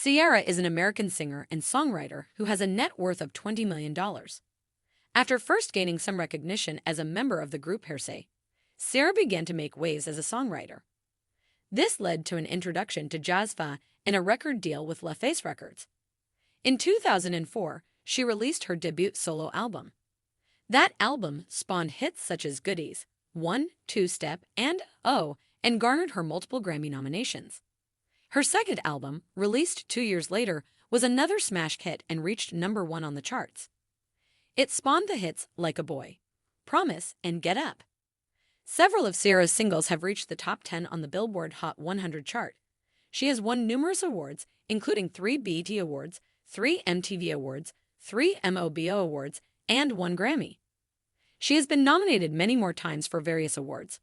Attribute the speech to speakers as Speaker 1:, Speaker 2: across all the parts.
Speaker 1: Ciara is an American singer and songwriter who has a net worth of $20 million. After first gaining some recognition as a member of the group Hersey, Ciara began to make waves as a songwriter. This led to an introduction to jazz fa and a record deal with LaFace Records. In 2004, she released her debut solo album. That album spawned hits such as Goodies, One, Two Step, and Oh, and garnered her multiple Grammy nominations. Her second album, released 2 years later, was another smash hit and reached #1 on the charts. It spawned the hits Like a Boy, Promise, and Get Up. Several of Ciara's singles have reached the top 10 on the Billboard Hot 100 chart. She has won numerous awards, including 3 BET Awards, 3 MTV Awards, 3 MOBO Awards, and 1 Grammy. She has been nominated many more times for various awards.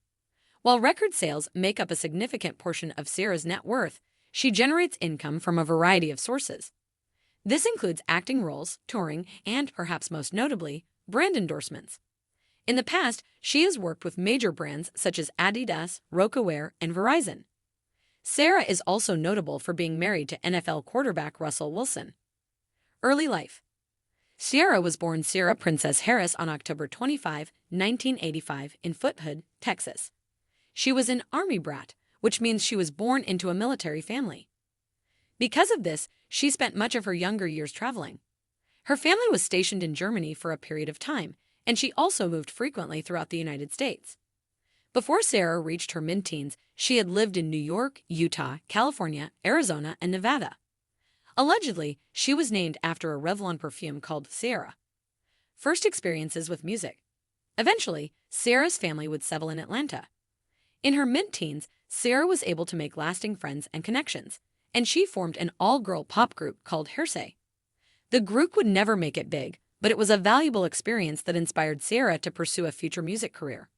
Speaker 1: While record sales make up a significant portion of Ciara's net worth, she generates income from a variety of sources. This includes acting roles, touring, and, perhaps most notably, brand endorsements. In the past, she has worked with major brands such as Adidas, Rocawear, and Verizon. Ciara is also notable for being married to NFL quarterback Russell Wilson. Early life. Ciara was born Ciara Princess Harris on October 25, 1985, in Foothood, Texas. She was an Army brat, which means she was born into a military family. Because of this, she spent much of her younger years traveling. Her family was stationed in Germany for a period of time, and she also moved frequently throughout the United States. Before Ciara reached her mid-teens, she had lived in New York, Utah, California, Arizona, and Nevada. Allegedly, she was named after a Revlon perfume called Ciara. First experiences with music. Eventually, Ciara's family would settle in Atlanta. In her mid-teens, Ciara was able to make lasting friends and connections, and she formed an all-girl pop group called Hersey. The group would never make it big, but it was a valuable experience that inspired Ciara to pursue a future music career.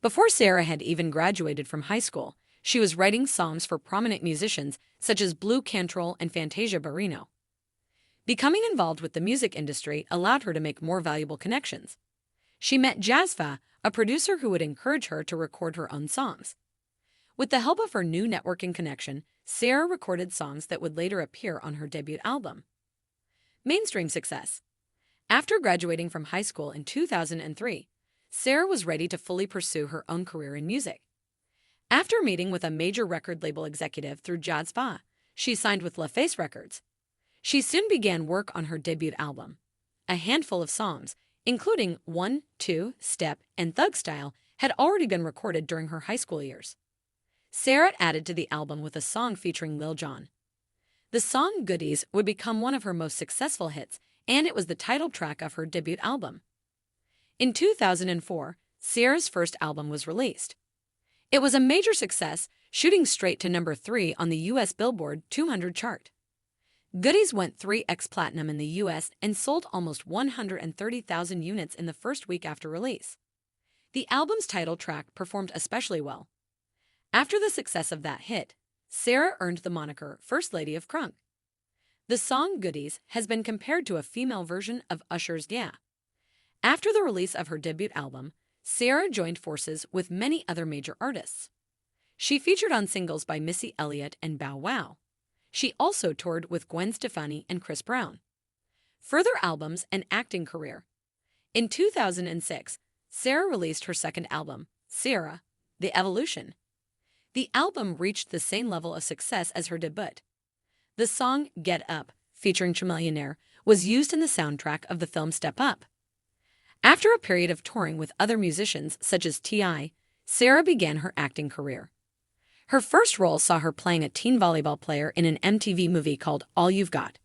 Speaker 1: Before Ciara had even graduated from high school, she was writing songs for prominent musicians such as Blue Cantrell and Fantasia Barrino. Becoming involved with the music industry allowed her to make more valuable connections. She met Jazzfa, a producer who would encourage her to record her own songs. With the help of her new networking connection, Ciara recorded songs that would later appear on her debut album. Mainstream success. After graduating from high school in 2003, Ciara was ready to fully pursue her own career in music. After meeting with a major record label executive through Jazzfa, she signed with LaFace Records. She soon began work on her debut album. A handful of songs, including One, Two Step, and Thug Style, had already been recorded during her high school years. Ciara added to the album with a song featuring Lil Jon. The song Goodies would become one of her most successful hits, and it was the title track of her debut album. In 2004, Ciara's first album was released. It was a major success, shooting straight to #3 on the U.S. Billboard 200 chart. Goodies went 3x platinum in the U.S. and sold almost 130,000 units in the first week after release. The album's title track performed especially well. After the success of that hit, Ciara earned the moniker First Lady of Crunk. The song Goodies has been compared to a female version of Usher's Yeah. After the release of her debut album, Ciara joined forces with many other major artists. She featured on singles by Missy Elliott and Bow Wow. She also toured with Gwen Stefani and Chris Brown. Further albums and acting career. In 2006, Ciara released her second album, Ciara, The Evolution. The album reached the same level of success as her debut. The song Get Up, featuring Chamillionaire, was used in the soundtrack of the film Step Up. After a period of touring with other musicians such as T.I., Ciara began her acting career. Her first role saw her playing a teen volleyball player in an MTV movie called All You've Got.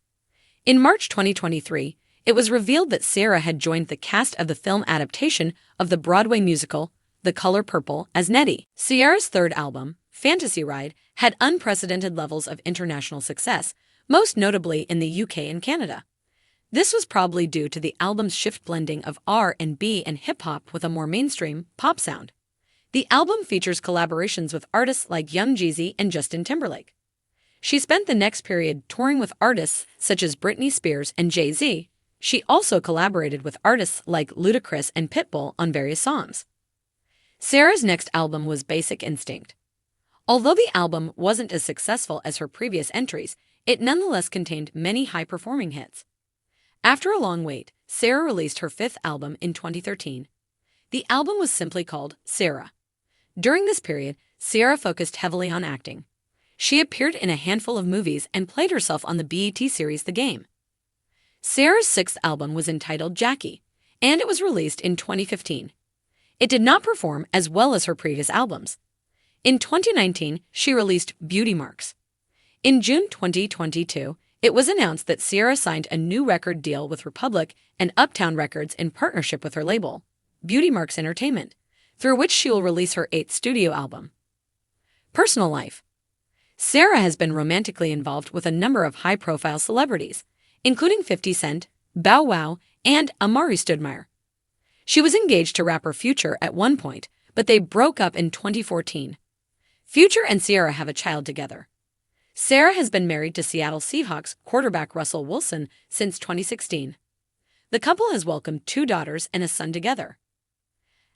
Speaker 1: In March 2023, it was revealed that Ciara had joined the cast of the film adaptation of the Broadway musical The Color Purple as Nettie. Ciara's third album, Fantasy Ride, had unprecedented levels of international success, most notably in the UK and Canada. This was probably due to the album's shift blending of R&B and hip-hop with a more mainstream, pop sound. The album features collaborations with artists like Young Jeezy and Justin Timberlake. She spent the next period touring with artists such as Britney Spears and Jay-Z. She also collaborated with artists like Ludacris and Pitbull on various songs. Ciara's next album was Basic Instinct. Although the album wasn't as successful as her previous entries, it nonetheless contained many high-performing hits. After a long wait, Ciara released her fifth album in 2013. The album was simply called Ciara. During this period, Ciara focused heavily on acting. She appeared in a handful of movies and played herself on the BET series The Game. Ciara's sixth album was entitled Jackie, and it was released in 2015. It did not perform as well as her previous albums. In 2019, she released Beauty Marks. In June 2022, it was announced that Ciara signed a new record deal with Republic and Uptown Records in partnership with her label, Beauty Marks Entertainment, through which she will release her eighth studio album. Personal life. Ciara has been romantically involved with a number of high-profile celebrities, including 50 Cent, Bow Wow, and Amari Stoudemire. She was engaged to rapper Future at one point, but they broke up in 2014. Future and Ciara have a child together. Ciara has been married to Seattle Seahawks quarterback Russell Wilson since 2016. The couple has welcomed 2 daughters and a son together.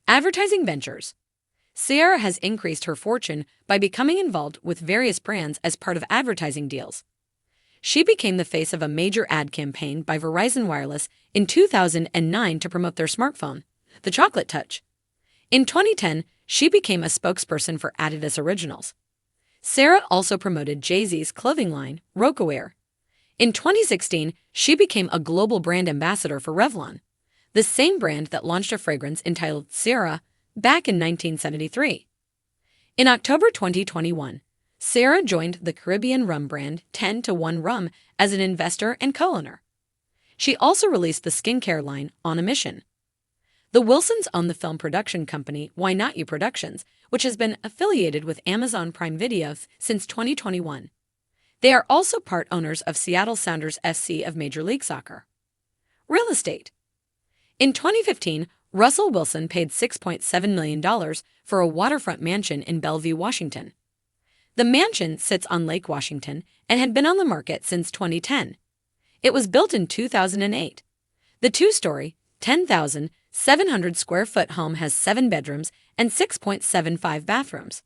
Speaker 1: Advertising ventures. Ciara has increased her fortune by becoming involved with various brands as part of advertising deals. She became the face of a major ad campaign by Verizon Wireless in 2009 to promote their smartphone, the Chocolate Touch. In 2010, she became a spokesperson for Adidas Originals. Ciara also promoted Jay-Z's clothing line, Rocawear. In 2016, she became a global brand ambassador for Revlon, the same brand that launched a fragrance entitled Ciara back in 1973. In October 2021, Ciara joined the Caribbean rum brand 10 to 1 Rum as an investor and co-owner. She also released the skincare line On a Mission. The Wilsons own the film production company Why Not You Productions, which has been affiliated with Amazon Prime Video since 2021. They are also part owners of Seattle Sounders SC of Major League Soccer. Real estate. In 2015, Russell Wilson paid $6.7 million for a waterfront mansion in Bellevue, Washington. The mansion sits on Lake Washington and had been on the market since 2010. It was built in 2008. The 2-story, 10,700 square foot home has 7 bedrooms and 6.75 bathrooms.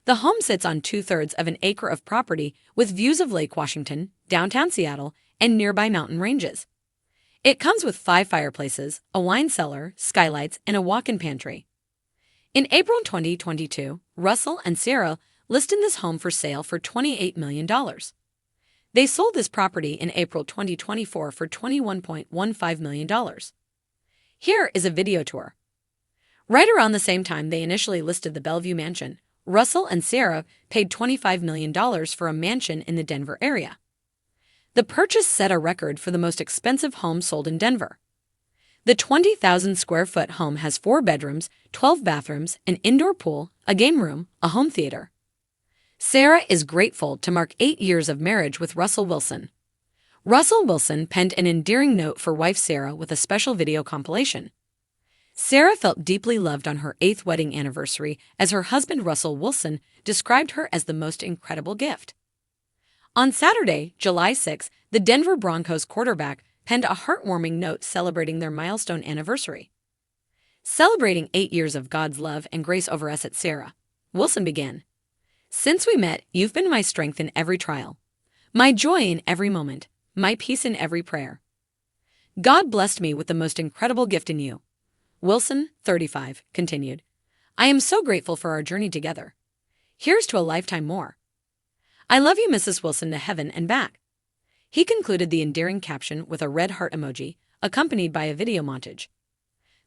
Speaker 1: The home sits on 2/3 of an acre of property with views of Lake Washington, downtown Seattle, and nearby mountain ranges. It comes with 5 fireplaces, a wine cellar, skylights, and a walk-in pantry. In April 2022, Russell and Ciara listed this home for sale for $28 million. They sold this property in April 2024 for $21.15 million. Here is a video tour. Right around the same time they initially listed the Bellevue mansion, Russell and Ciara paid $25 million for a mansion in the Denver area. The purchase set a record for the most expensive home sold in Denver. The 20,000 square foot home has 4 bedrooms, 12 bathrooms, an indoor pool, a game room, a home theater. Ciara is grateful to mark 8 years of marriage with Russell Wilson. Russell Wilson penned an endearing note for wife Ciara with a special video compilation. Ciara felt deeply loved on her 8th wedding anniversary as her husband Russell Wilson described her as the most incredible gift. On Saturday, July 6, the Denver Broncos quarterback penned a heartwarming note celebrating their milestone anniversary. Celebrating 8 years of God's love and grace over us at Ciara, Wilson began, "Since we met, you've been my strength in every trial, my joy in every moment, my peace in every prayer. God blessed me with the most incredible gift in you." Wilson, 35, continued, "I am so grateful for our journey together. Here's to a lifetime more. I love you, Mrs. Wilson, to heaven and back." He concluded the endearing caption with a red heart emoji, accompanied by a video montage.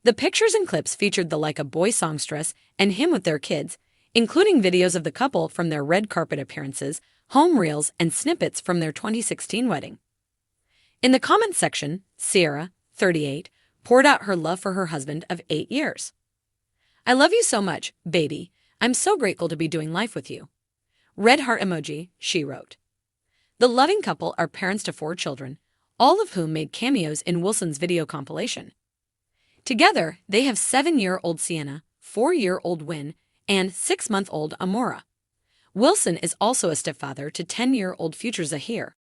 Speaker 1: The pictures and clips featured the Like a Boy songstress and him with their kids, including videos of the couple from their red carpet appearances, home reels, and snippets from their 2016 wedding. In the comments section, Ciara, 38, poured out her love for her husband of 8 years. "I love you so much, baby. I'm so grateful to be doing life with you." Red heart emoji, she wrote. The loving couple are parents to 4 children, all of whom made cameos in Wilson's video compilation. Together, they have 7-year-old Sienna, 4-year-old Wynn, and 6-month-old Amora. Wilson is also a stepfather to 10-year-old future Zahir.